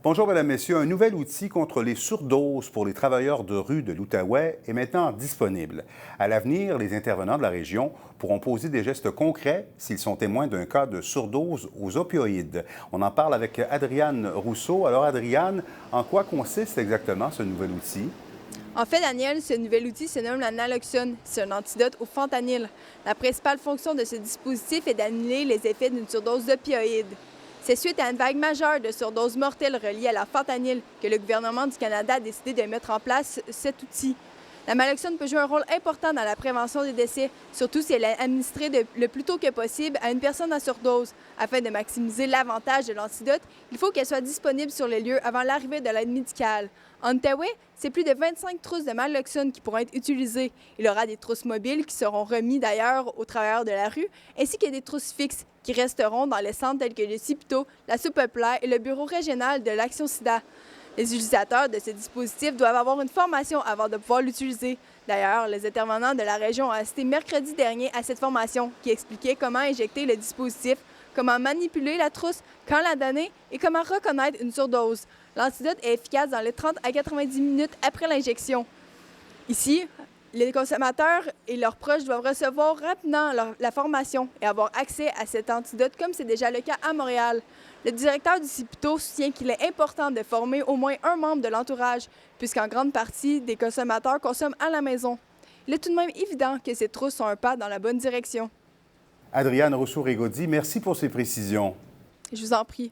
Bonjour, mesdames, messieurs. Un nouvel outil contre les surdoses pour les travailleurs de rue de l'Outaouais est maintenant disponible. À l'avenir, les intervenants de la région pourront poser des gestes concrets s'ils sont témoins d'un cas de surdose aux opioïdes. On en parle avec Adriane Rousseau. Alors, Adriane, en quoi consiste exactement ce nouvel outil? En fait, Daniel, ce nouvel outil se nomme la naloxone. C'est un antidote au fentanyl. La principale fonction de ce dispositif est d'annuler les effets d'une surdose d'opioïdes. C'est suite à une vague majeure de surdoses mortelles reliées à la fentanyl que le gouvernement du Canada a décidé de mettre en place cet outil. La naloxone peut jouer un rôle important dans la prévention des décès, surtout si elle est administrée le plus tôt que possible à une personne en surdose. Afin de maximiser l'avantage de l'antidote, il faut qu'elle soit disponible sur les lieux avant l'arrivée de l'aide médicale. En Outaouais, c'est plus de 25 trousses de naloxone qui pourront être utilisées. Il y aura des trousses mobiles qui seront remises d'ailleurs aux travailleurs de la rue, ainsi que des trousses fixes qui resteront dans les centres tels que le CIPITO, la Soupe populaire et le Bureau régional de l'Action SIDA. Les utilisateurs de ce dispositif doivent avoir une formation avant de pouvoir l'utiliser. D'ailleurs, les intervenants de la région ont assisté mercredi dernier à cette formation qui expliquait comment injecter le dispositif, comment manipuler la trousse, quand la donner et comment reconnaître une surdose. L'antidote est efficace dans les 30 à 90 minutes après l'injection. Ici, les consommateurs et leurs proches doivent recevoir rapidement la formation et avoir accès à cet antidote comme c'est déjà le cas à Montréal. Le directeur du CIPITO soutient qu'il est important de former au moins un membre de l'entourage, puisqu'en grande partie des consommateurs consomment à la maison. Il est tout de même évident que ces trousses sont un pas dans la bonne direction. Adriane Rousseau-Rigaudy, merci pour ces précisions. Je vous en prie.